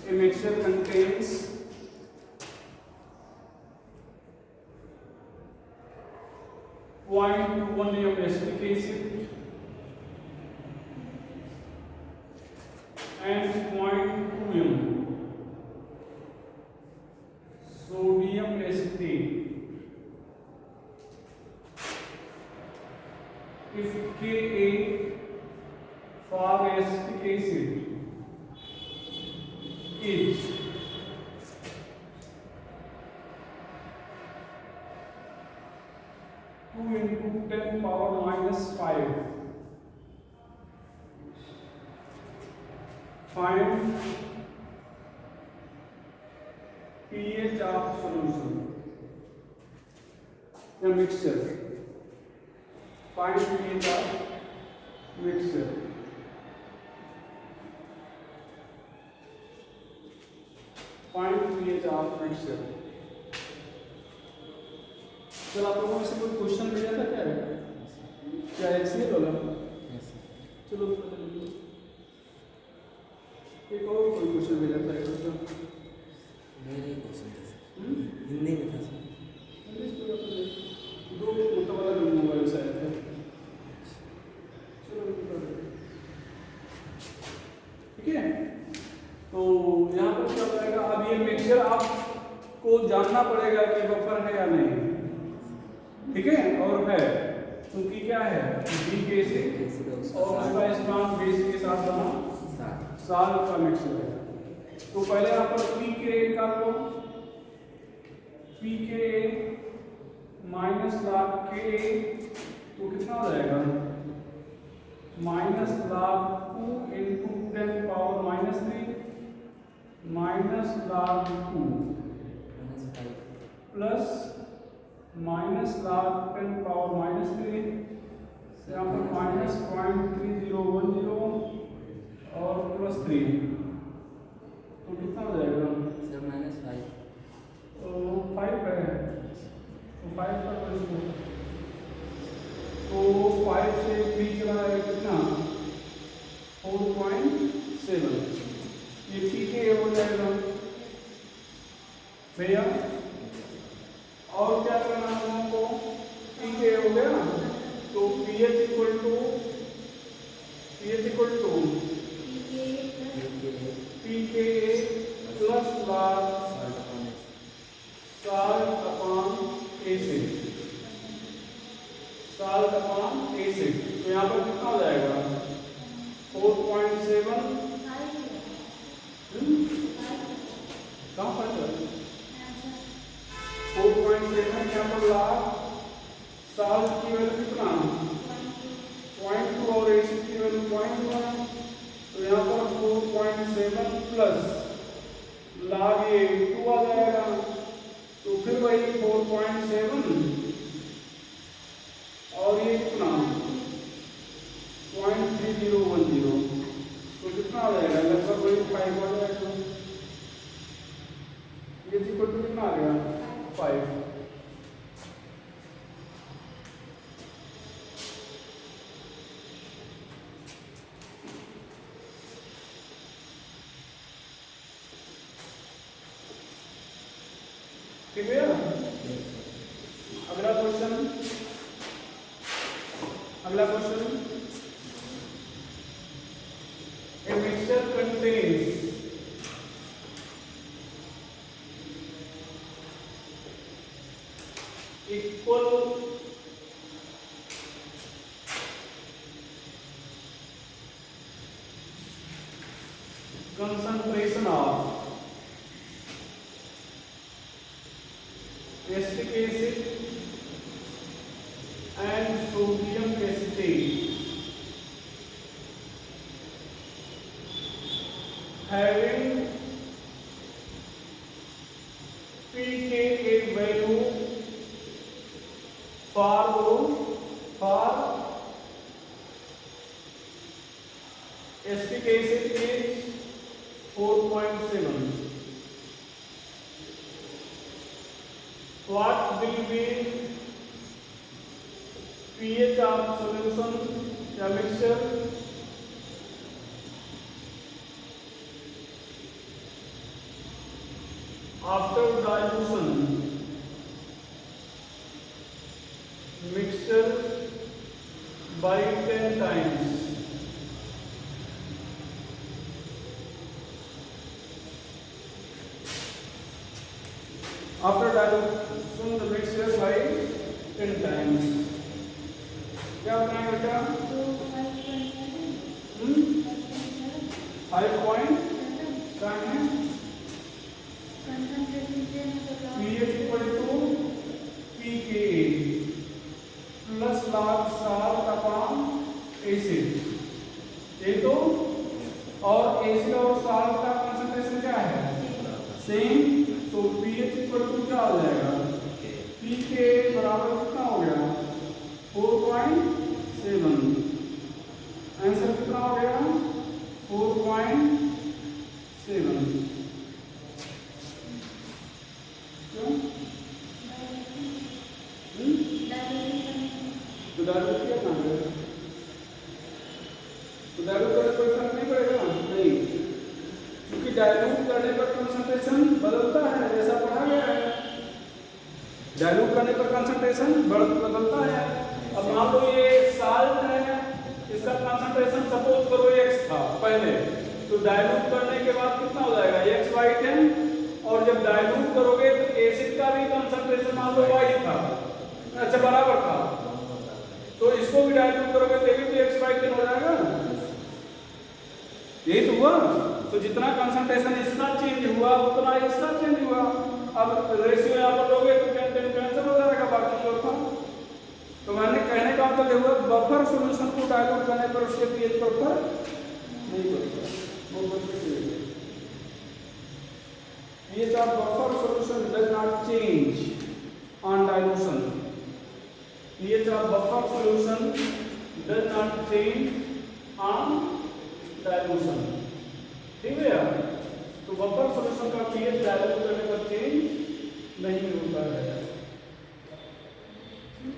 A mixture contains 0.21 of acetic acid and 0.2 sodium acetate. If Ka for acetic acid is 2 into 10 power minus 5, find pH of solution. The mixture. Find pH of mixture. Find pH of mixture. Sir आप लोगों में से कोई question मिला था क्या Excel वाला? चलो एक और कोई क्वेश्चन मिला था मेरे क्वेश्चन था हिंदी में था सर। इंग्लिश में दो मतलब वाला मोबाइल से आया था। चलो ठीक है, तो यहाँ पर क्या बताएगा? अब ये मिक्सचर आपको जानना पड़ेगा कि बफर है या नहीं, ठीक है? और है क्योंकि क्या है वीक एसिड और उसका स्ट्रॉन्ग बेस के साथ बना साल का मिक्सचर है। तो पहले आप पीके निकाल लो, पीके माइनस log के तो कितना हो जाएगा? Minus log 2 into 10 power minus 3 minus log 2 plus minus log 10 power minus 3, यहाँ पर माइनस 0.3010 और प्लस 3, तो कितना हो जाएगा? सर -5 तो 5 है, तो 5 का इसको तो 5 से 3 चला है कितना? 4.7, ये पीके हो जाएगा भैया। और क्या करना है हमको? पीके हो गया तो pH equal to PK plus log salt upon acid. तो यहाँ पर कितना हो जाएगा? 4.7 कहाँ पर 4.7 यहाँ पर log साल्ट की वैल्यू कितना? 0.2 और एसिड की वैल्यू 0.1, तो यहाँ पर 4.7 प्लस log ये 2 आ जाएगा, तो फिर वही 4.7 और ये कितना? 0.3010, तो कितना आ जाएगा? लगभग वही 5 आ जाएगा। ये इक्वल टू कितना आ गया? 5। ठीक है, अगला question A mixture contains equal concentration of acetic acid and sodium acetate having pKa value for acetic acid is 4.7. What will be pH of solution या mixture? After dilution mixture by 10 times after dilution the mixture by 10 times क्या बनाए बेटा 5 point क्या है pH equal to pKa plus log salt upon acid ये तो और acid और साल्ट का कंसंट्रेशन क्या है सेम तो pH इक्वल टू क्या हो जाएगा pK बराबर कितना हो गया 4.7 आंसर कितना हो गया 4.7 क्यों तो डायल्यूट किया ना तो डायल्यूट करने कोई फर्क नहीं पड़ेगा नहीं क्योंकि डायल्यूट करने पर कंसंट्रेशन बदलता है जैसा पढ़ा गया है डायल्यूट करने पर कंसंट्रेशन बदलता है अब मान लो ये साल्ट है इसका कंसंट्रेशन सपोज करो x था पहले तो डायल्यूट करने के बाद कितना हो जाएगा x/10 और जब डायल्यूट करोगे तो एसिड का भी कंसंट्रेशन मान लो y था अच्छा बराबर था तो इसको भी डायल्यूट करोगे तो भी x/10 हो जाएगा यही तो हुआ तो जितना कंसंट्रेशन इसका चेंज हुआ उतना इसका चेंज हुआ अब रेशियो यहाँ पर लोगे तो कैंसिल हो जाएगा बाकी जो था तो मैंने कहने का मतलब ये हुआ बफर सॉल्यूशन को डायल्यूट करने पर उसके पीएच पर फर्क नहीं पड़ता वो pH of buffer solution does not change on dilution pH of buffer solution does not change on dilution ठीक है यार तो बफर सॉल्यूशन का pH डायल्यूट करने पर चेंज नहीं होता है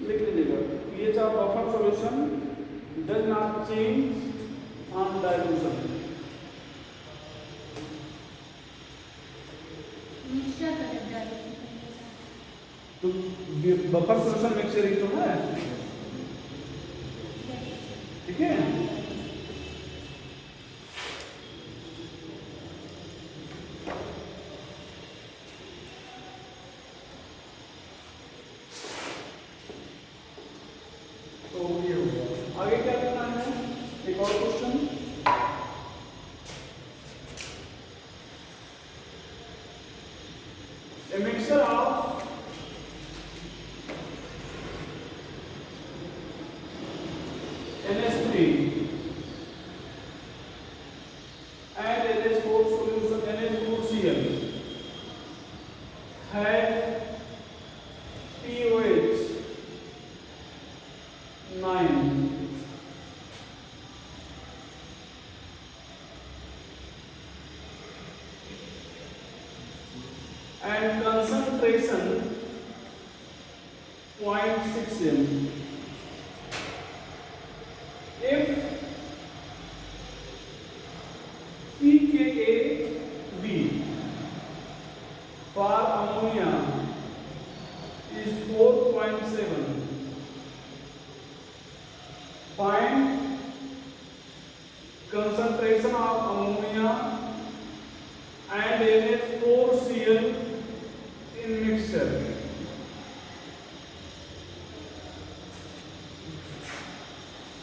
लिख लीजिएगा pH of buffer solution does not change on dilution तो बफर सॉल्यूशन मिक्सचर ही तो है ठीक है आगे क्या करना है एक और question a mixture of NH3 and NH4 solution NH4Cl had POH 9 and concentration 0.6 m. If pKa(B) for ammonia is 4.7, find concentration of ammonia and NH4Cl in mixture.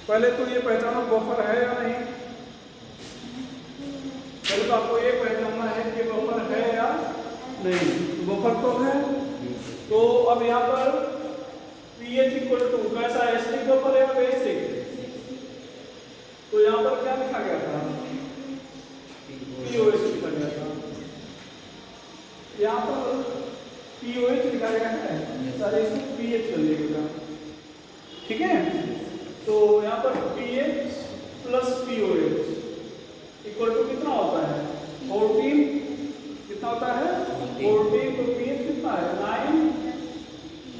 पहले तो ये पहचानो बफर है या नहीं पहले तो आपको ये पहचानना है कि बफर है या नहीं बफर तो है तो अब यहाँ पर pH इक्वल टू कैसा एसिडिक बफर है या बेसिक तो यहाँ पर क्या लिखा गया था POH लिखा गया था यहाँ पर POH लिखा गया है सारे इसको pH कर लेगा ठीक है तो यहाँ पर pH plus POH equal to कितना होता है 14 कितना होता है 14 तो pH कितना है 9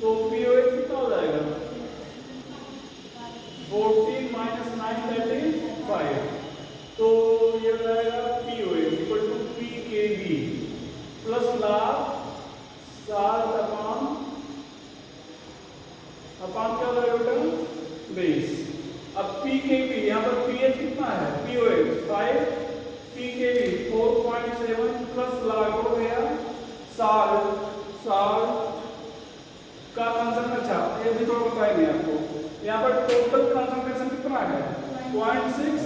तो POH कितना हो जाएगा 14 माइनस 9 दैट इज 5 तो ये हो जाएगा POH equal to PKB plus log 0.7 plus log हो गया साल्ट का कंसंट्रेशन। अच्छा ये भी थोड़ा बताएंगे आपको। यहाँ पर टोटल कंसंट्रेशन कितना है 0.6,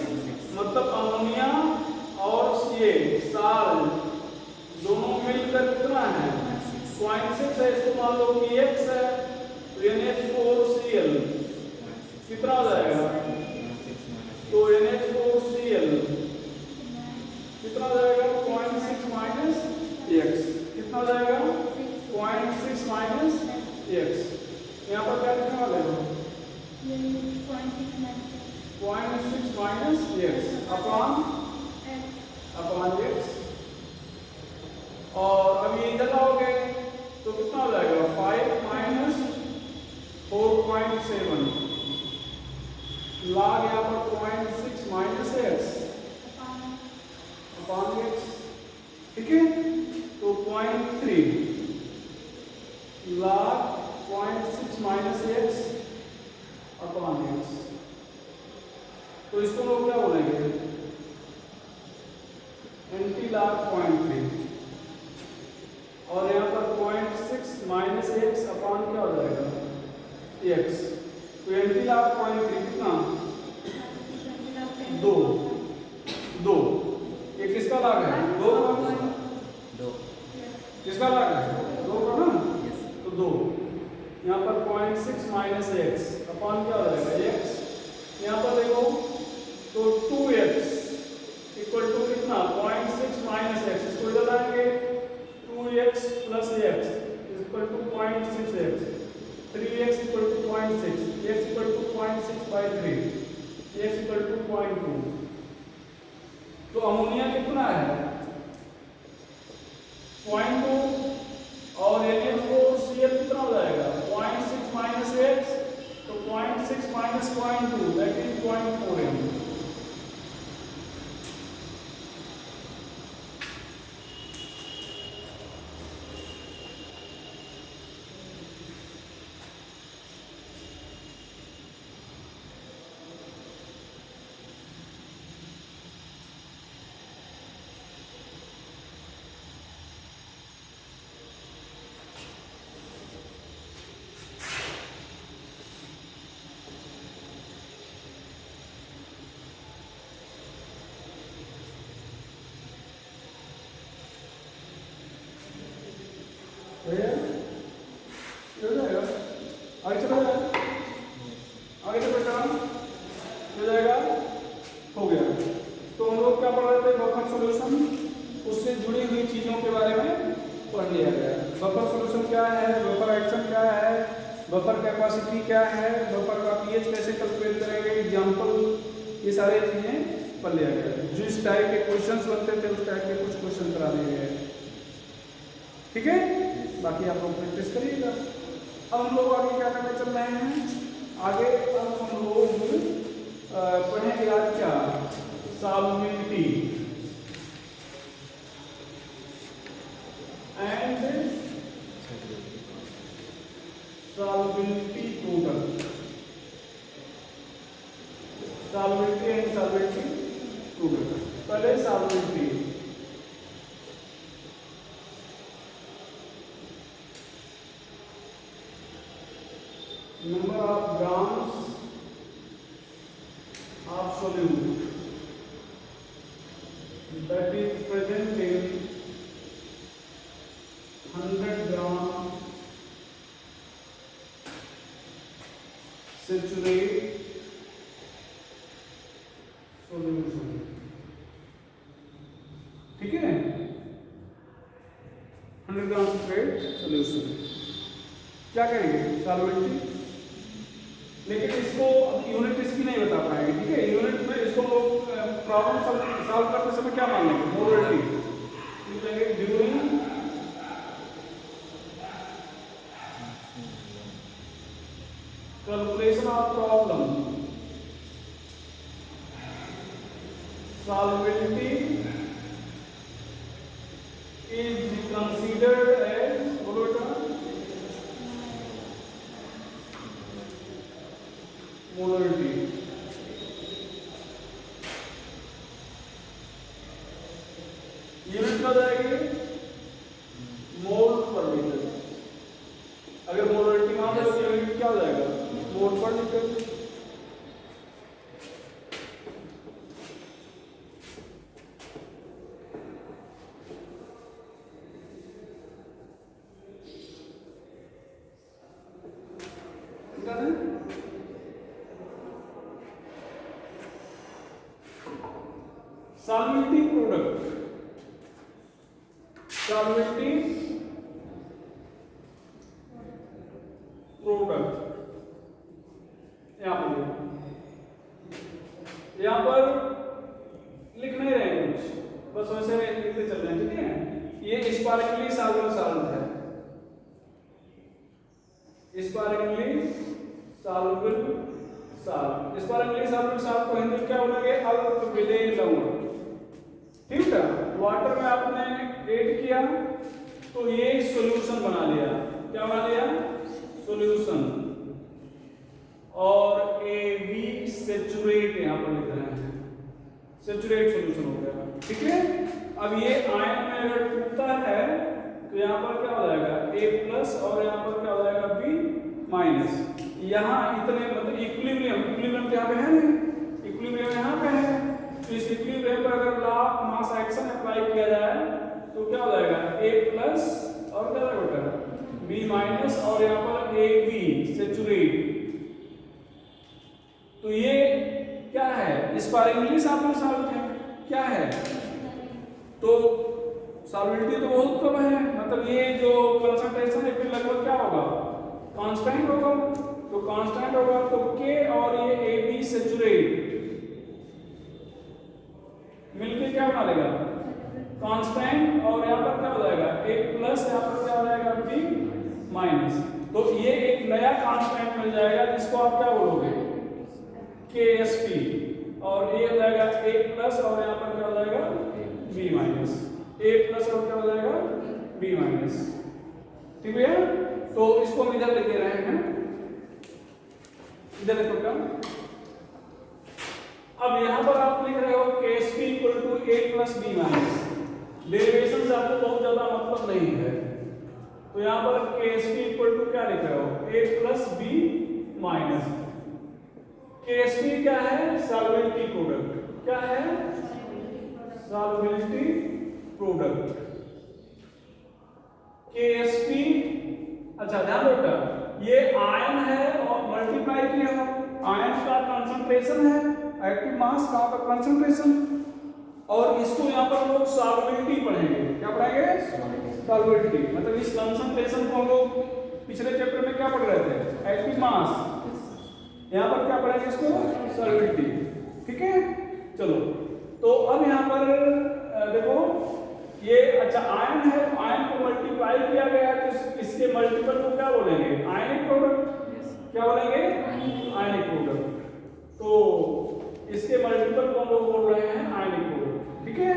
मतलब अमोनिया और ये साल्ट दोनों मिलकर कितना है 0.6 है। इसको मान लो कि x है तो NH4Cl कितना हो जाएगा, तो NH4Cl कितना हो जाएगा 0.6 माइनस x, कितना हो जाएगा 0.6 माइनस x। यहाँ पर क्या लिखने वाले हो 0.6 माइनस x अपॉन x। और अब ये इधर आओगे तो कितना हो जाएगा 5 माइनस 4.7 log यहाँ पर 0.6 माइनस x अपॉन x, ठीक है। तो 0.3 log 0.6 minus x upon x। तो इसको लोग क्या बोलेंगे एंटी log 0.3 और यहाँ पर 0.6 माइनस x अपॉन क्या हो जाएगा x। तो एंटी log 0.3 कितना 2 ये किसका log है 2 का, किसका log है 2 का ना, तो 2। यहाँ पर 0.6 माइनस x अपॉन क्या हो जाएगा x। यहाँ पर देखो तो 2x इक्वल टू कितना 0.6 माइनस x, इसको इधर लाएंगे 2x plus x equal to 0.6x, 3x equal to 0.6, x equal to 0.6 by 3, x equal to 0.2। तो अमोनिया कितना है 0.2 और NH4Cl कितना हो जाएगा 0.6 माइनस x, तो 0.6 माइनस 0.2 दैट इज 0.4 m। आगे चलो आगे चलो बेटा हो जाएगा, हो गया। तो हम लोग क्या पढ़ रहे थे बफर सॉल्यूशन, उससे जुड़ी हुई चीजों के बारे में पढ़ लिया गया। बफर सॉल्यूशन क्या है, बफर एक्शन क्या है, बफर कैपेसिटी क्या है, बफर का पीएच कैसे कैलकुलेट करेंगे, एग्जांपल, ये सारी चीजें पढ़ लिया गया। जो इस टाइप के क्वेश्चंस बनते थे उस टाइप के कुछ क्वेश्चन करा दिए गए, ठीक है। बाकी आप लोग प्रैक्टिस करिएगा। अब हम लोग आगे क्या करने चल रहे हैं, आगे अब हम लोग पढ़ेंगे आज क्या solubility and solubility product, solubility and solubility product. पहले solubility, number of grams of solute that is present in 100 gram saturate solution, ठीक है। 100 ग्राम saturate solution क्या करेंगे सॉल्युबिलिटी, लेकिन इसको यूनिट इसकी नहीं बता पाएंगे, ठीक है। यूनिट में इसको प्रॉब्लम सॉल्व करते समय क्या मान लेंगे molarity, during calculation of problem solubility is considered as, बोलो बेटा, मोलरिटी। यूनिट क्या हो जाएगी? मोल पर लीटर। अगर मोलरिटी मान लो तो यूनिट क्या हो जाएगा? मोल पर litre. Solubility product, solubility product यहाँ पर लिख नहीं रहे कुछ, बस वैसे लिखते चल रहे हैं, ठीक है। ये स्पार्कली सॉल्युबल सॉल्वेंट है, sparkly soluble salt. Sparkly soluble salt को हिंदी में क्या बोलेंगे? अल्प विलेय लवण, ठीक है। वाटर में आपने ऐड किया तो ये सॉल्यूशन बना लिया। क्या बना लिया? सॉल्यूशन। और AB सैचुरेट यहाँ पर लिख रहे हैं, सैचुरेट सॉल्यूशन हो गया, ठीक है। अब ये आयन में अगर टूटता है तो यहाँ पर क्या हो जाएगा? A प्लस और यहाँ पर क्या हो जाएगा? B minus. यहाँ इतने मतलब इक्विलिब्रियम, इक्विलिब्रियम तो यहाँ पे है नहीं, इक्विलिब्रियम यहाँ पे है। तो इस इक्विलिब्रियम पर अगर law of mass action apply किया जाए तो क्या हो जाएगा? A प्लस और क्या होगा? B माइनस और यहाँ पर AB सैचुरेट। तो ये क्या है? स्पार्कली सॉल्युबल सॉल्ट है। क्या है? तो सॉल्युबिलिटी तो बहुत कम है, मतलब ये जो कंसंट्रेशन है फिर लगभग क्या होगा? कांस्टेंट होगा। तो कांस्टेंट होगा तो K और ये AB सैचुरेट मिलके क्या बना लेगा? कांस्टेंट। और यहाँ पर क्या हो जाएगा? A प्लस, यहाँ पर क्या हो जाएगा? B minus. तो ये एक नया कांस्टेंट मिल जाएगा जिसको आप क्या बोलोगे? KSP। और ये हो जाएगा A प्लस और यहाँ पर क्या हो जाएगा? B minus. A प्लस और क्या हो जाएगा? B माइनस, ठीक है। तो इसको हम इधर लेके रहे हैं, इधर देखो क्या। अब यहाँ पर आप लिख रहे हो KSP equal to A plus B minus. Derivation से आपको बहुत ज्यादा मतलब नहीं है, तो यहाँ पर KSP इक्वल टू क्या लिख रहे हो? A plus B minus. KSP क्या है? Solubility product. क्या है? Solubility product. KSP, अच्छा ध्यान दो बेटा, ये आयन है और मल्टीप्लाई किया है, आयन का कंसंट्रेशन है, एक्टिव मास का कंसंट्रेशन। और इसको यहाँ पर लोग सॉल्युबिलिटी पढ़ेंगे। क्या पढ़ेंगे? सॉल्युबिलिटी। मतलब इस कंसंट्रेशन को हम लोग पिछले चैप्टर में क्या पढ़ रहे थे? Active mass. यहाँ पर क्या पढ़ेंगे? इसको सॉल्युबिलिटी, ठीक है। चलो, तो अब यहाँ पर देखो ये अच्छा आयन है, आयन को मल्टीप्लाई किया गया तो इसके मल्टीपल को क्या बोलेंगे? Ionic product. क्या बोलेंगे? Ionic product. तो इसके मल्टीपल को हम लोग बोल रहे हैं आयनिक प्रोडक्ट, ठीक है।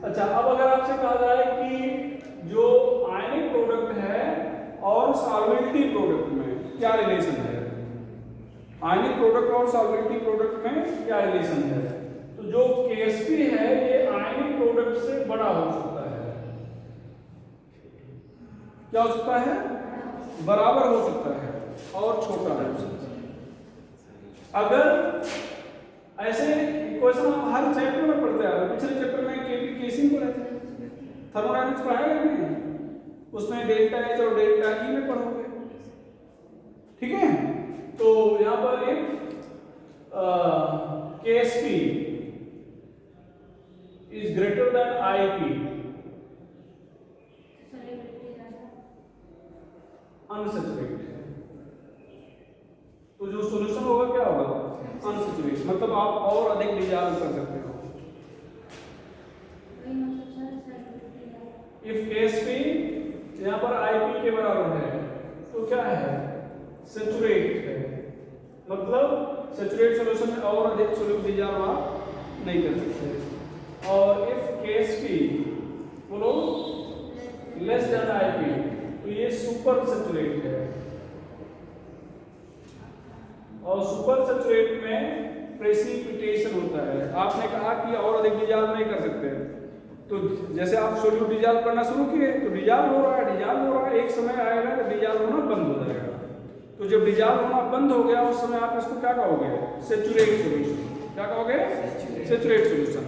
अच्छा, अब अगर आपसे कहा जाए कि जो आयनिक प्रोडक्ट है और सॉल्युबिलिटी प्रोडक्ट में क्या रिलेशन है? आयनिक प्रोडक्ट और सॉल्युबिलिटी प्रोडक्ट में क्या रिलेशन है? तो जो KSP है ये आयनिक प्रोडक्ट से बड़ा हो सकता है। क्या हो सकता है? बराबर हो सकता है और छोटा हो सकता है। अगर ऐसे इक्वेशन आप हर चैप्टर में पढ़ते आ रहे हो, पिछले चैप्टर में केपी केसिंग को रहते हैं, थर्मोडायनामिक्स पढ़ाया नहीं, उसमें डेल्टा H और डेल्टा E में पढ़ोगे, ठीक है। तो यहाँ पर एक KSP is greater than IP, unsaturated. तो जो सॉल्यूशन होगा क्या होगा? अनसैचुरेटेड। मतलब आप और अधिक डिजाल्व कर सकते हो। इफ KSP यहाँ पर IP के बराबर है तो क्या है? सैचुरेट है। मतलब सैचुरेट सॉल्यूशन में और अधिक सॉल्यूट डिजाल्व आप नहीं कर सकते। और इफ KSP बोलो लेस देन IP तो ये सुपर सैचुरेट है। और सुपर सैचुरेट में प्रेसिपिटेशन होता है। आपने कहा कि और अधिक डिजाल्व नहीं कर सकते, तो जैसे आप सोल्यूट डिजॉल्व करना शुरू किए तो डिजॉल्व हो रहा है, एक समय आएगा तो डिजॉल्व होना बंद हो जाएगा। तो जब डिजॉल्व होना बंद हो गया उस समय आप इसको क्या कहोगे? Saturate solution. क्या कहोगे? Saturate solution.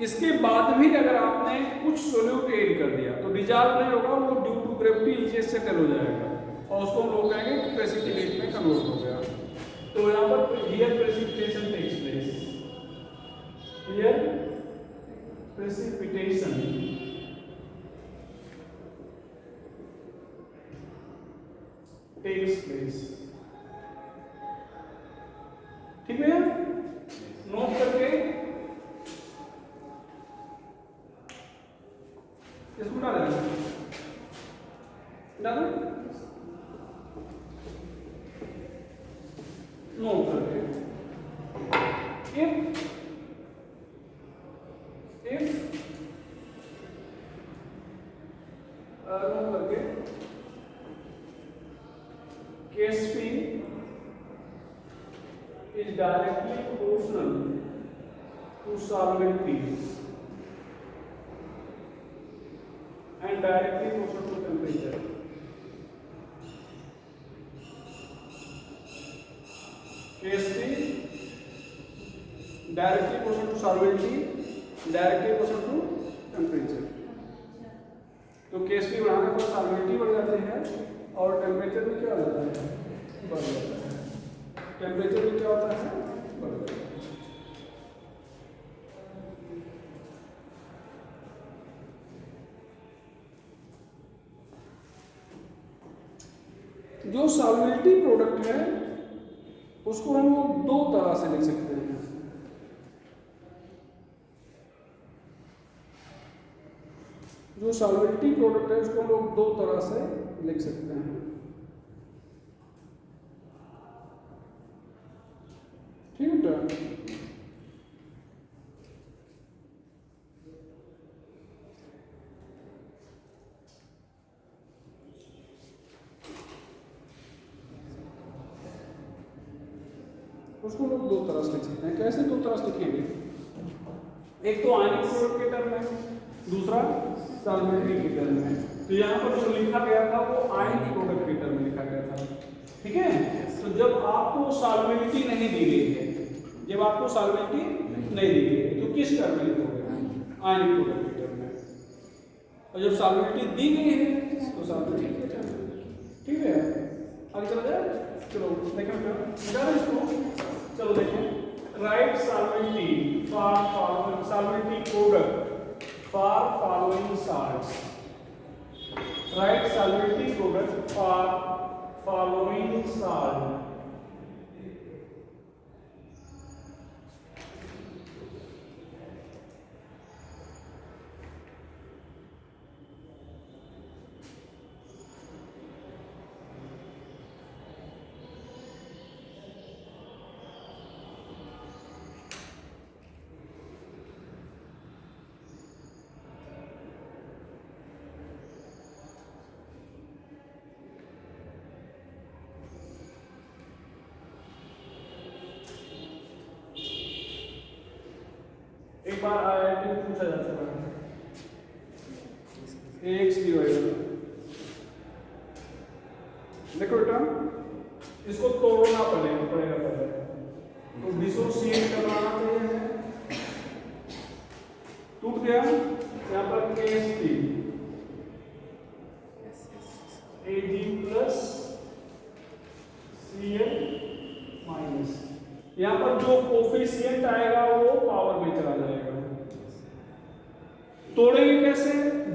इसके बाद भी अगर आपने कुछ सोल्यूट ऐड कर दिया तो डिजॉल्व नहीं होगा, वो ड्यू टू ग्रेविटी नीचे सेटल हो जाएगा और उसको हम लोग कहेंगे कि प्रेसिपिटेट में कन्वर्ट हो गया। तो यहाँ पर here precipitation takes place, here precipitation takes place. ठीक है, नोट करके इसको डाल नोट करके if नोट करके case P is directly proportional to solvent P and directly proportional to temperature. Case P directly proportional to solvent P, directly proportional to temperature. तो case P बढ़ाने पर सॉल्वेंटी बढ़ जाते हैं और टेम्परेचर भी क्या हो जाता है? बढ़ जाता है। टेम्परेचर भी क्या होता है? बढ़ जाता है। जो सॉल्वेंटी प्रोडक्ट है उसको हम लोग दो तरह से लिख सकते हैं। जो सॉल्वेंटी प्रोडक्ट है उसको हम लोग दो तरह से लिख सकते हैं। ठीक है, उसको लोग दो तरह से लिख सकते हैं। कैसे दो तरह से लिखेंगे? एक तो आयनिक प्रोडक्ट के टर्म में, दूसरा सॉल्वेंटी के टर्म में। तो यहाँ पर जो लिखा गया था वो आयनिक प्रोडक्ट के टर्म में लिखा गया था। ठीक है, तो जब आपको सॉल्वेंटी नहीं दी गई है, जब आपको सॉल्वेंटी नहीं दी गई है तो किस टर्म में लिखोगे? आयनिक प्रोडक्ट के टर्म में। और जब सॉल्वेंटी दी गई है तो सॉल्वेंटी के टर्म में। ठीक है, आगे चला जाए। चलो देखें क्या इसको। चलो देखें, write solubility for solubility product for following salts. Write solubility product for following salt. एक बार आईआईटी में पूछा जा चुका है एक्स डी वाई। देखो बेटा, इसको तोड़ना पड़ेगा पहले, तो डिसोसिएट करवाना चाहिए। टूट गया, यहाँ पर case T Ag plus Cl minus. यहाँ पर जो कोफिशिएंट आएगा वो पावर में चला जाएगा। तोड़ेंगे कैसे?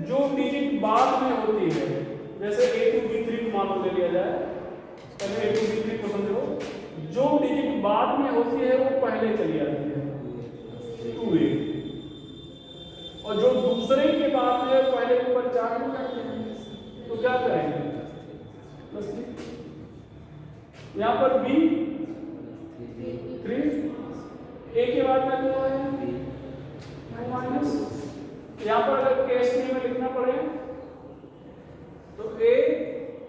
जो डिजिट बाद में होती है, जैसे A2B3 को मान लो ले लिया जाए, पहले A2B3 को समझो, जो डिजिट बाद में होती है वो पहले चली आती है 2A, और जो दूसरे के बाद में पहले के ऊपर 4 को करते हैं तो क्या करेंगे? प्लस 3। यहाँ पर B 3, A के बाद में तो है माइनस। यहाँ पर अगर केस टी में लिखना पड़े तो A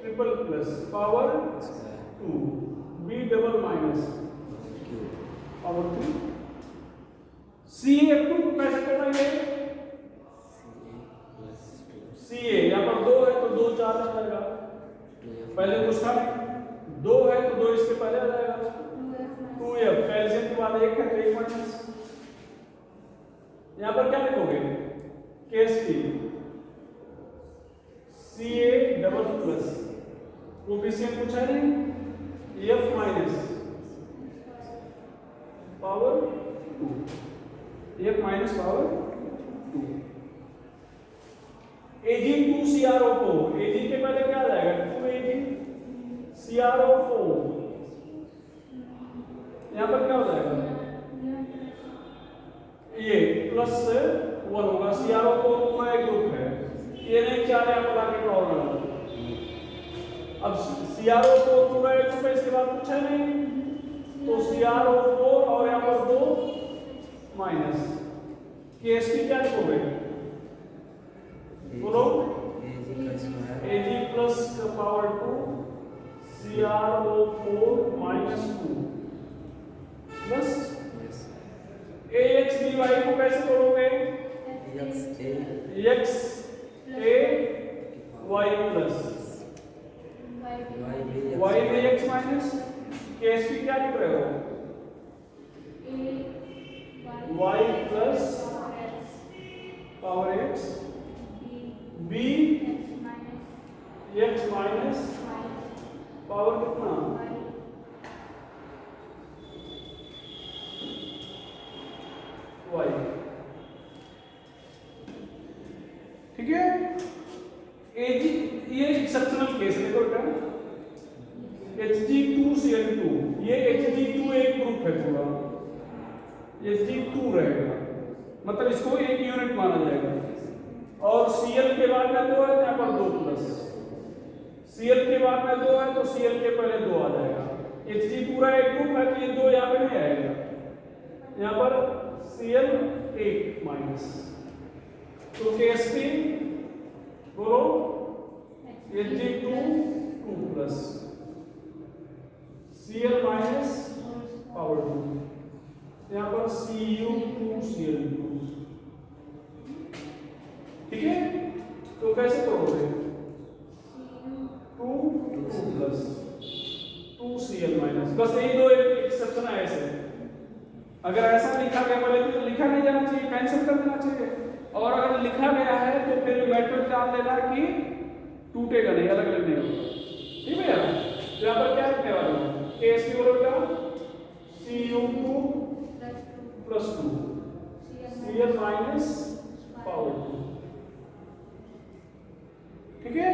triple plus power 2, B double minus power 3, Ca2 कैसे करेंगे? CA यहाँ पर 2 है तो 2 4 आ जाएगा, पहले कुछ था नहीं, 2 है तो 2 इसके पहले आ जाएगा, 2F कैल्शियम के बाद 1 है तो 1 माइनस। यहाँ पर क्या लिखोगे KSP CA double plus coefficient कुछ है नहीं, F minus power 2, F minus power 2, Ag2CrO4, Ag के पहले क्या आ जाएगा 2Ag CrO4, यहाँ पर क्या हो जाएगा ये प्लस 1 होगा, CrO4 पूरा एक ग्रुप है, ये नहीं 4 यहाँ पर आके ड्रॉ करना। अब CrO4 पूरा एक ग्रुप है, इसके बाद कुछ है नहीं तो CrO4 और यहाँ पर 2 माइनस, KSP क्या लिखोगे बोलो, Ag प्लस का power 2 CrO4 minus 2 plus AXBY को कैसे तोड़ोगे XAY plus YBX minus, KSP क्या लिख रहे हो Y plus power X B X minus power कितना Y, ठीक है। Ag ये एक्सेप्शनल केस है, देखो बेटा Hg2Cl2, ये Hg2 एक ग्रुप है पूरा, Hg2 रहेगा मतलब इसको एक यूनिट माना जाएगा, और Cl के बाद में 2 है तो यहाँ पर 2 प्लस, Cl के बाद में 2 है तो Cl के पहले 2 आ जाएगा, Hg पूरा एक ग्रुप है तो ये 2 यहाँ पे नहीं आएगा, यहाँ पर Cl 1 माइनस, तो KSP बोलो Hg2 2 plus Cl minus power 2, यहाँ पर Cu2Cl2, ठीक है। तो कैसे करोगे 2 प्लस 2Cl माइनस, बस यही दो एक्सेप्शन है ऐसे, अगर ऐसा लिखा गया बोले तो लिखा नहीं जाना चाहिए, कैंसिल कर देना चाहिए, और अगर लिखा गया है तो फिर मेथड ध्यान देना कि टूटेगा नहीं, अलग अलग नहीं होगा, ठीक है यार। तो यहाँ पर क्या लिखने वाले हैं KSP बोलो बेटा Cu2 plus 2 Cl minus power 2, ठीक है।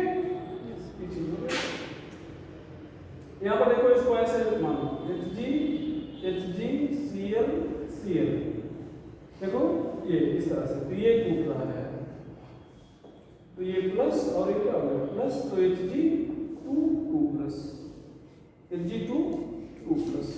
यहाँ पर देखो इसको ऐसे मानो HgCl, देखो ये इस तरह से, तो ये टूट रहा है तो ये प्लस और ये क्या हो गया प्लस, तो Hg2 2 प्लस Hg2 2 प्लस,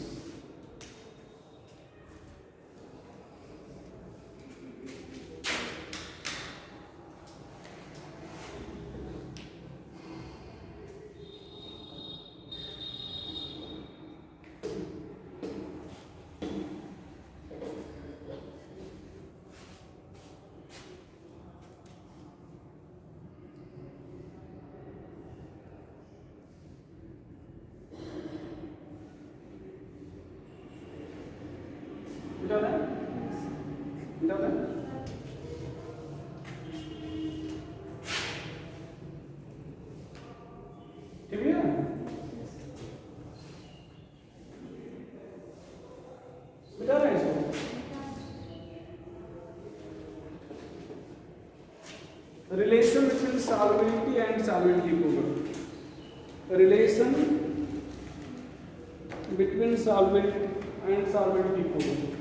ठीक है। मिटा रहे हैं इसको, relation between solubility and solvent equivalent, relation between solvent and solvent equivalent,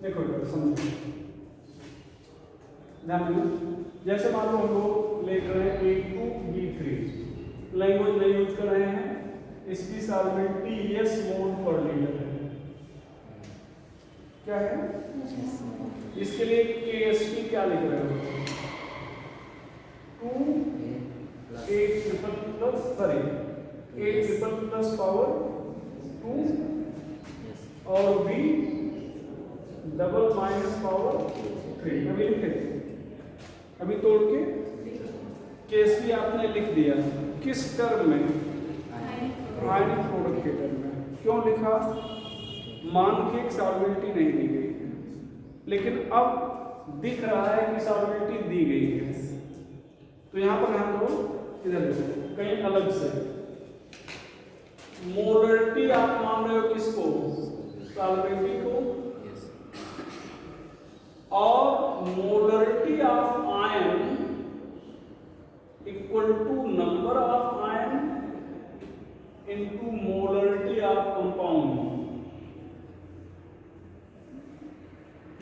देखो समझो ध्यान देना, जैसे मान लो हम लोग ले रहे हैं A2B3, लैंग्वेज में यूज कर रहे हैं, इसकी सॉल्वेंटी S मोल पर लीटर है, क्या है? इसके लिए KSP क्या लिख रहे हो? 2 a ट्रिपल प्लस पावर 2 और b डबल माइनस पावर 3। अभी लिखे, अभी तोड़ के KSP आपने लिख दिया। किस टर्म में? आयनिक प्रोडक्ट के टर्म में। क्यों लिखा? मान के सॉल्युबिलिटी नहीं दी गई है, लेकिन अब दिख रहा है कि सॉल्युबिलिटी दी गई है। तो यहां पर हम लोग इधर देखो कहीं अलग से मोलरिटी आप मान रहे हो किसको? सॉल्युबिलिटी को। और molarity of ion equal to number of ion into molarity of compound.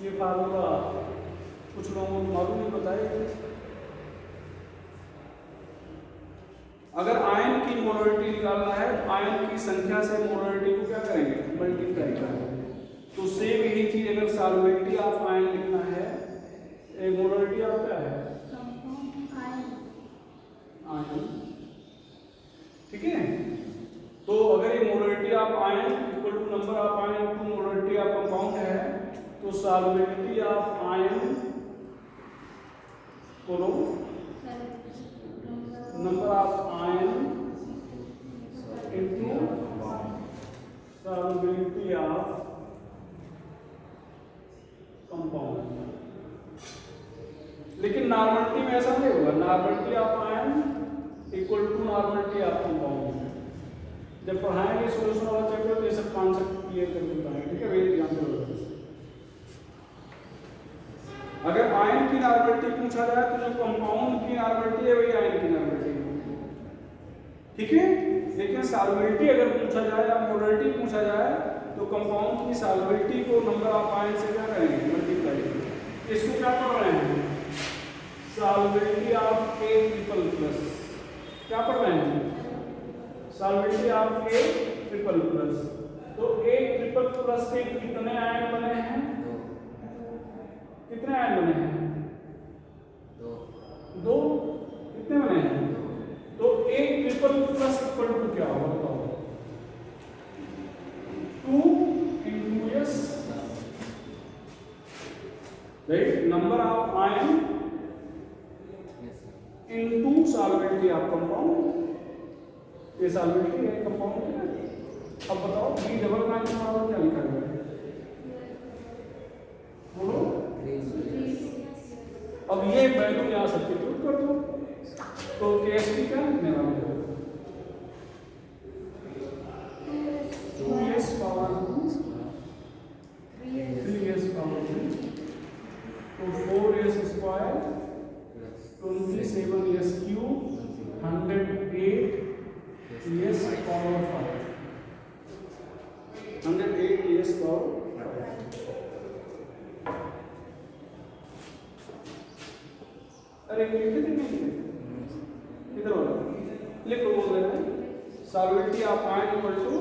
ये फार्मूला कुछ लोगों को मालूम नहीं बताया। अगर आयन की मोलरिटी निकालना है तो आयन की संख्या से मोलरिटी को क्या करेंगे? मल्टीप्लाई करेंगे। तो सेम यही चीज अगर सॉल्युबिलिटी ऑफ आयन लिखना है, मोलरिटी ऑफ क्या है? आयन। ठीक है, तो अगर ये molarity of ion equal to number of ion into molarity of compound है, तो सॉल्युबिलिटी ऑफ आयन बोलो number of ion into solubility of compound. लेकिन नॉर्मलिटी में ऐसा नहीं होगा। Normality of ion equal to normality of compound. जब पढ़ाएंगे सोल्यूशन वाला चैप्टर तो ये सब कॉन्सेप्ट क्लियर करके पढ़ाएंगे। ठीक है, वे ध्यान दो। अगर आयन की नॉर्मलिटी पूछा जाए तो जो कंपाउंड की नॉर्मलिटी है वही आयन की नॉर्मलिटी है। ठीक है, लेकिन सॉल्युबिलिटी अगर पूछा जाए या मोलरिटी पूछा जाए तो कंपाउंड की सॉल्युबिलिटी को नंबर ऑफ आयन से क्या करेंगे? मल्टीप्लाई। इसको क्या पढ़ रहे हैं? Solubility of A triple plus. क्या पढ़ रहे हैं? Solubility of A triple plus. तो A ट्रिपल प्लस के कितने आयन बने हैं? कितने आयन बने हैं? दो। कितने बने हैं? तो A triple plus equal to क्या होगा बताओ? 2 into S, right? Number of ion into solubility of compound। ये सॉल्युबिलिटी है कंपाउंड की ना। अब बताओ B डबल माइनस पावर क्या लिखा गया है? बोलो। अब ये वैल्यू यहाँ सब्स्टिट्यूट कर दो तो KSP क्या लिखने वाले हो? 2s पावर 2 3s पावर 3 तो 4s square 27s cube 108 s power 5 108 s power 5। अरे लिखे थे नहीं? इधर वाला लिखो। बोल रहे हैं solubility of ion equal to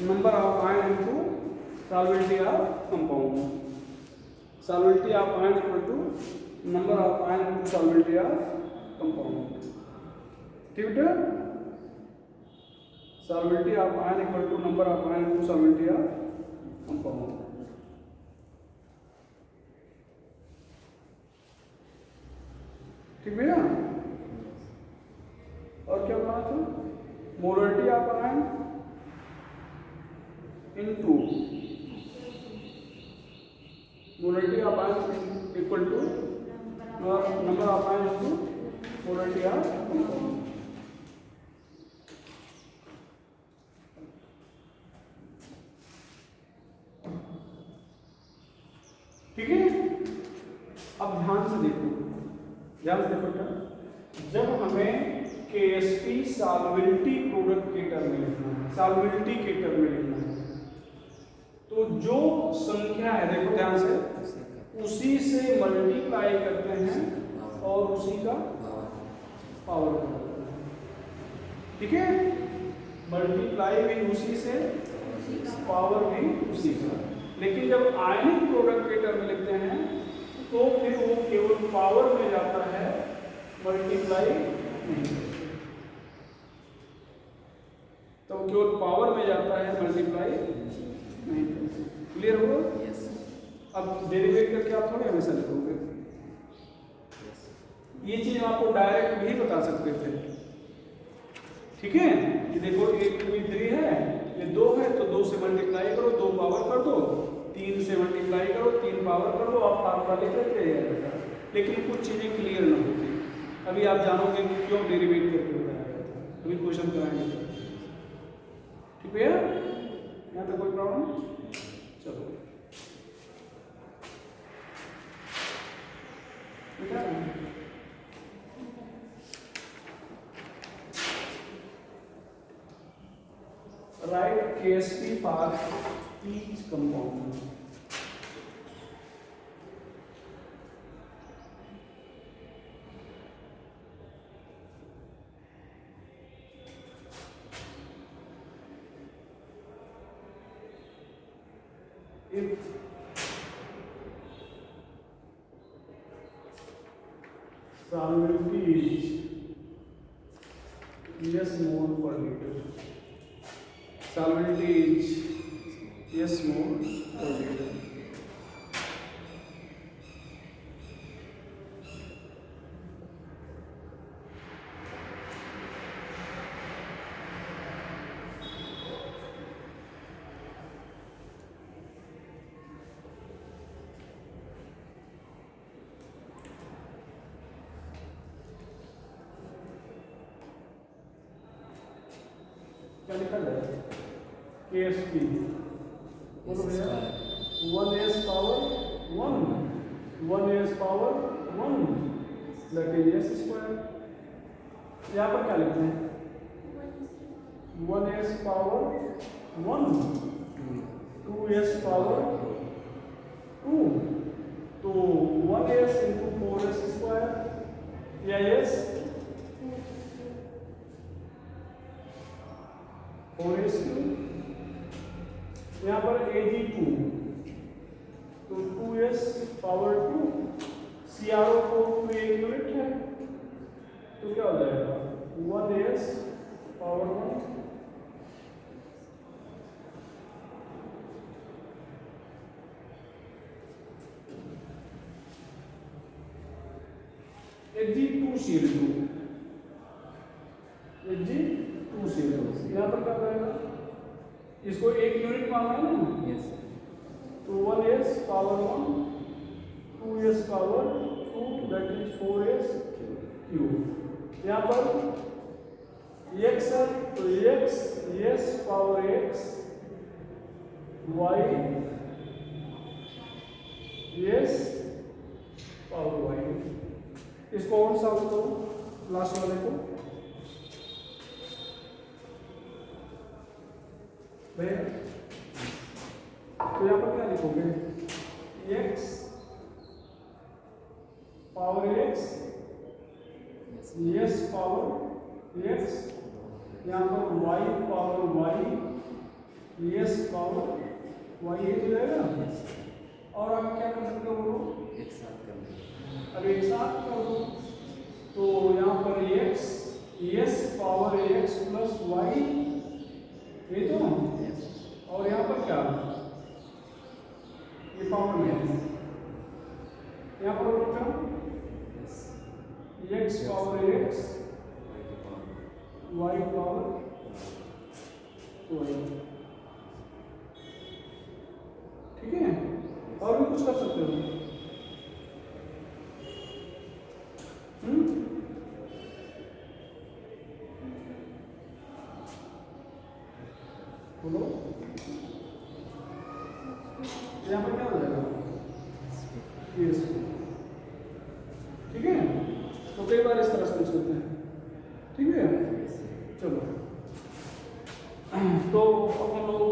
number of ion into solubility of compound. Solubility of ion equal to number of ion into solubility of compound. ठीक है, solubility of ion equal to number of ion into solubility of compound. ठीक भैया। और क्या कहा था? Molarity of ion into molarity of ion equal to number of ion into molarity of compound. ठीक है, अब ध्यान से देखो, ध्यान से देखो क्या। जब हमें KSP सॉल्युबिलिटी प्रोडक्ट के टर्म में लिखना है, सॉल्युबिलिटी के टर्म में लिखना है, तो जो संख्या है देखो ध्यान से, उसी से मल्टीप्लाई करते हैं और उसी का पावर करते हैं। ठीक है, मल्टीप्लाई भी उसी से, पावर भी उसी का। लेकिन जब आयनिक प्रोडक्ट के टर्म में लिखते हैं तो फिर वो केवल पावर में जाता है, मल्टीप्लाई नहीं। तो केवल पावर में जाता है, मल्टीप्लाई नहीं। क्लियर हो? यस। अब डेरिवेट करके आप थोड़ी हमेशा लिखोगे। ये चीज आपको डायरेक्ट भी बता सकते थे, ठीक है, कि देखो 1 2 3 है, ये 2 है तो 2 से मल्टीप्लाई करो, 2 पावर कर दो, 3 से मल्टीप्लाई करो, 3 पावर कर दो, आप फार्मूला लिख लेते हैं। लेकिन कुछ चीजें क्लियर ना होती, अभी आप जानोगे कि क्यों डेरिवेट करके बताया गया था, अभी क्वेश्चन कराएंगे। ठीक है, यहाँ पे कोई प्रॉब्लम? चलो ठीक है। Write KSP for each compound. If solvency is S mole per liter, solvency is S mole per liter. क्या लिखा जाए? KSP बोलो भैया, 1s power 1, 1s power 1 that is s square. यहाँ पर क्या लिखते हैं? 1s पावर 1, 2s पावर 2, तो 1s इंटू 4s स्क्वायर या s 4s क्यूब, यहाँ पर Ag2 तो 2s पावर 2, CRO को 2 एक यूनिट है तो क्या हो जाएगा? 1s पावर 1, Ag2Cl2, Ag2Cl2, यहाँ पर क्या करेगा? इसको एक यूनिट मांगा है ना, यस। तो 1s power 1, 2s power 2 that is 4s cube. यहाँ पर x है तो x, s power x, y, s power y। इसको और सॉल्व करो लास्ट वाले को भैया। तो यहाँ पर क्या लिखोगे? x power x, s power x, यहाँ पर y power y, s power y, ये हो जाएगा। और आप क्या कर सकते हो? एक साथ कर लेंगे। अब एक साथ कर दो तो यहाँ पर x, s power x plus y, ये तो, और यहाँ पर क्या? ये पावर में है, यहाँ पर क्या? x power x, y power y। ठीक है, और भी कुछ कर सकते हो? बोलो, यहाँ पर क्या हो जाएगा? यस, ठीक है। तो कई बार इस तरह से पूछ सकते हैं, ठीक है। चलो, तो अब हम लोग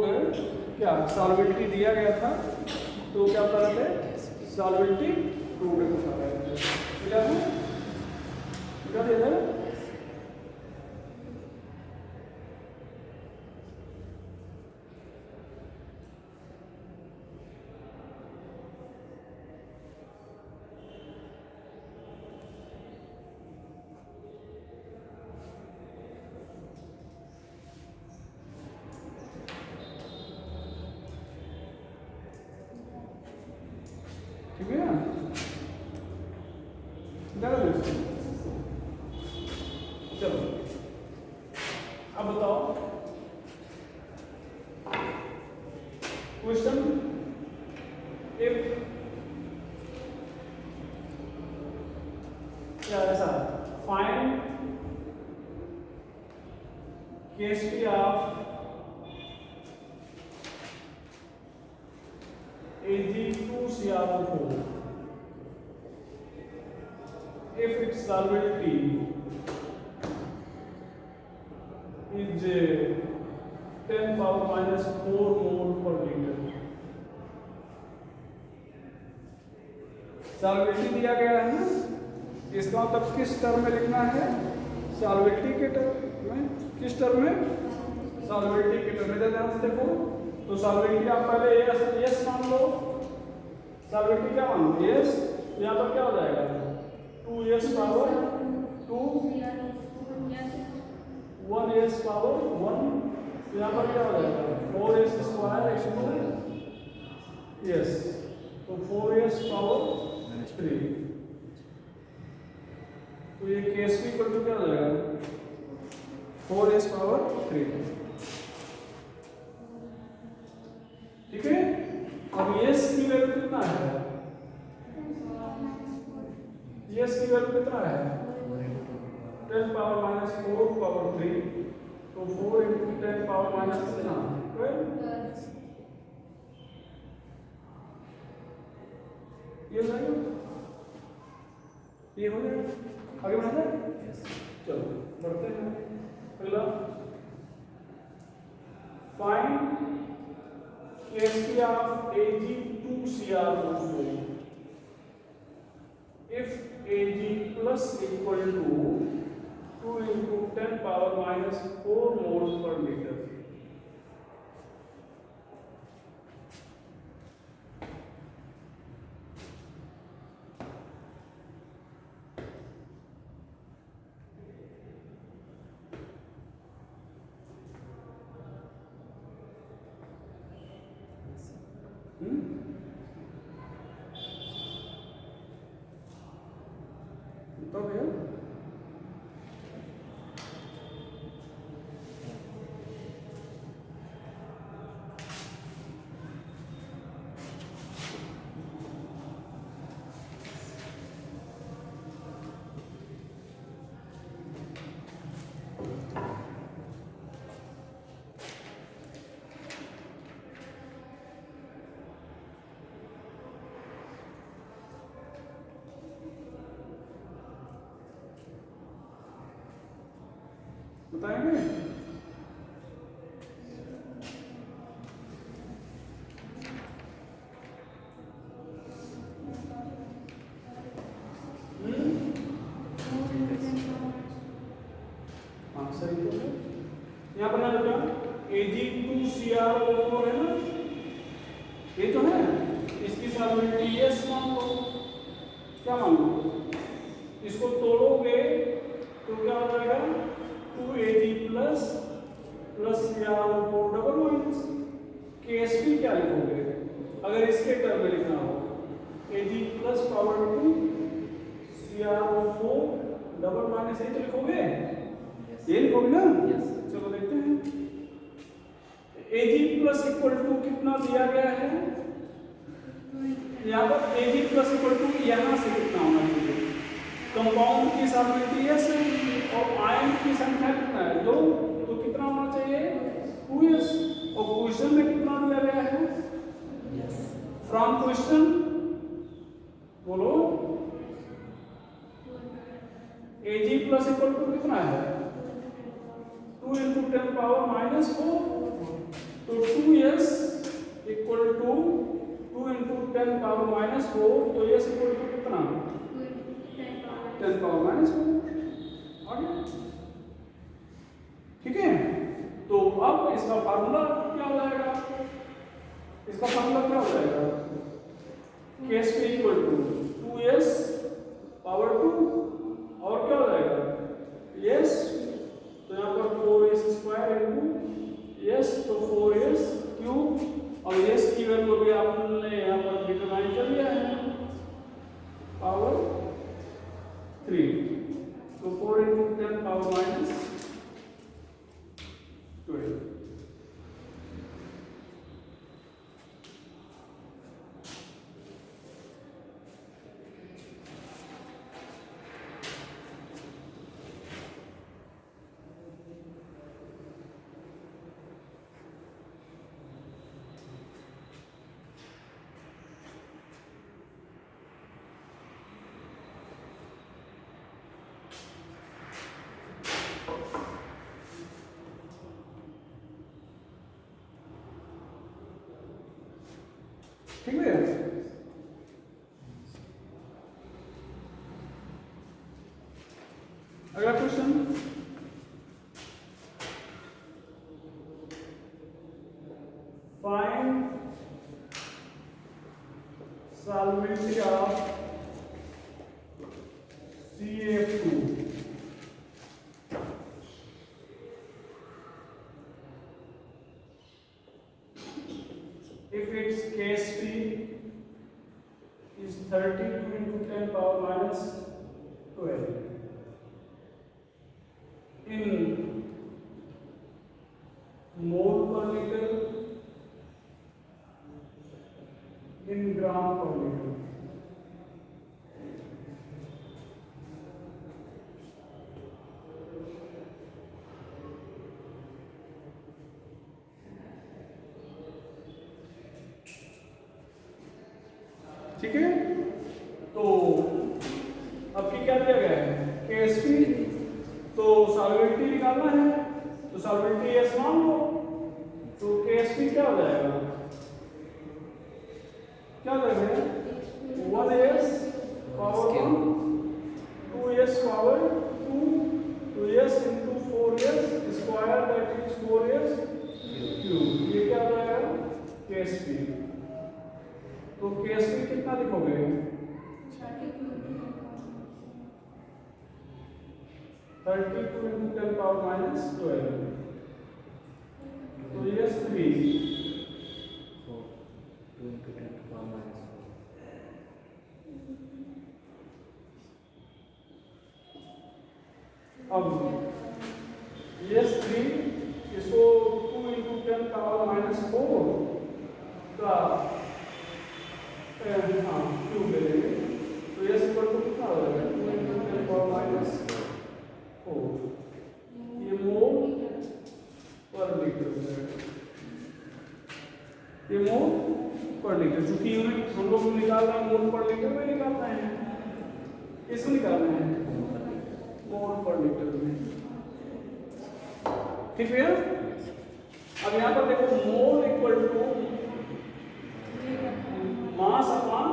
क्या सॉल्वेबिलिटी दिया गया था, तो क्या बता रहे थे? सॉल्वेबिलिटी प्रूव बता रहे थे। क्या है? क्या दिया था? ठीक है ना? चलो अब बताओ क्वेश्चन, इफ क्या ऐसा find KSP of Ag2CrO4 if its solubility is 10 power minus 4 mole per liter। Solubility दिया गया है ना, इसका मतलब किस टर्म में लिखना है? सॉल्युबिलिटी के टर्म में। किस टर्म में? सॉल्युबिलिटी के टर्म में। ध्यान से देखो, तो सॉल्युबिलिटी आप पहले यस मान लो। सॉल्युबिलिटी क्या मान लो? यस। यहाँ पर क्या हो जाएगा? 2s पावर 2 1s पावर 1, यहाँ पर क्या हो जाएगा? 4s स्क्वायर यस, तो 4s पावर 3। तो ये KSP इक्वल टू क्या हो जाएगा? 4s power 3। ठीक है। अब s की वैल्यू कितना है? s की वैल्यू कितना है? 10 पावर माइनस 4 पावर 3, तो 4 इंटू 10 पावर माइनस कितना? 12। ये हो जाएगा, ये हो जाएगा। आगे बढ़ना है? चलो बढ़ते हैं। अगला find KSP of Ag2CrO4 if Ag plus equal to 2 into 10 power minus 4 moles per liter। तो भैया बताएंगे? हाँ सही तो है। यहाँ पर बेटा Ag2CrO4 है ना, ये तो है। इसकी सॉल्युबिलिटी यस मान लो। क्या मान लो? इसको तोड़ोगे तो क्या हो जाएगा? 2Ag plus CrO4 double minus. KSP क्या लिखोगे अगर इसके टर्म में लिखना हो? Ag plus power 2 CrO4 double minus, यही तो लिखोगे। ये लिखोगे ना? चलो देखते हैं। Ag प्लस इक्वल टू कितना दिया गया है? यहाँ पर Ag प्लस इक्वल टू यहाँ से कितना होना चाहिए? कंपाउंड की सॉल्युबिलिटी यस और आयन की संख्या कितना है? 2, तो कितना होना चाहिए? 2s। और क्वेश्चन में कितना दिया गया है? फ्रॉम क्वेश्चन बोलो। Ag प्लस इक्वल टू कितना है? 2 इंटू 10 पावर माइनस 4, तो 2s equal to 2 into 10 power minus 4, तो s इक्वल टू कितना? 10 पावर माइनस 4। आगे ठीक है। तो अब इसका फार्मूला क्या हो जाएगा? इसका फार्मूला क्या हो जाएगा? KSP equal to 2s power 2 और क्या हो जाएगा? yes, तो यहाँ पर 4s स्क्वायर इंटू yes, तो 4s क्यूब। और s की वैल्यू भी आपने यहाँ पर डिटरमाइन कर लिया है। अगला question, find solubility of CaF2 if its Ksp is 32 into 10 power minus 12 in mole per liter in gram per liter. ठीक है, तो अब क्या दिया गया है Ksp, तो सॉल्वेंटी निकालना है, तो सॉल्वेंटी S मान लो, तो Ksp क्या हो जाएगा, क्या जाएगा 1s power 1 2s power 2 2s into 4s square that is 4s cube, ये क्या हो जाएगा Ksp। तो Ksp कितना लिखोगे 32 into 10 power minus 12, तो ये 3 2 into 10 to power minus 4. अब ये 3 इसको 2 into 10 power minus 4 का हाँ क्यूब ले लेंगे, तो ये इक्वल टू कितना हो जाएगा 2 into 10 power minus 4, ये मोल पर लीटर हो जाएगा, ये मोल पर लीटर, चूंकि यूनिट हम लोग निकाल रहे हैं मोल पर लीटर में निकाल रहे हैं, इसको निकाल रहे हैं मोल पर लीटर में। ठीक है, अब यहाँ पर देखो mole equal to mass upon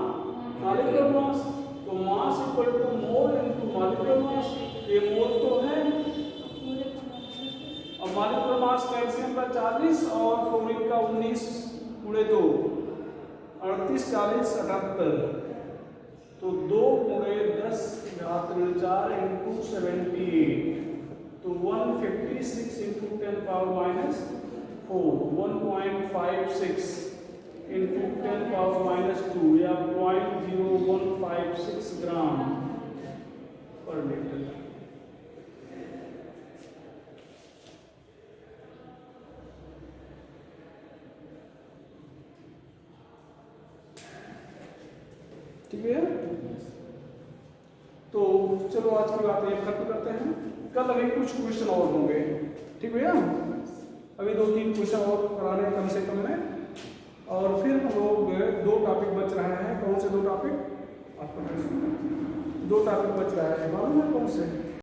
molecular mass, तो mass equal to mole into molecular mass, ये मोल तो है, और मॉलिक्यूलर मास कैल्शियम का 40 और फ्लोरीन का 19 गुणे 2 38 40 78, तो 2 गुणे 10 घात 4 इंटू 78, तो 156 into 10 power minus 4 1.56 into 10 power minus 2 या 0.0156 ग्राम पर लीटर। ठीक है, तो चलो आज की बात ये खत्म करते हैं, कल अभी कुछ क्वेश्चन और होंगे। ठीक भैया, अभी 2-3 क्वेश्चन और कराने कम से कम में, और फिर हम लोग 2 टॉपिक बच रहे हैं। कौन से 2 टॉपिक आपको 2 टॉपिक बच रहा है, मालूम है कौन से?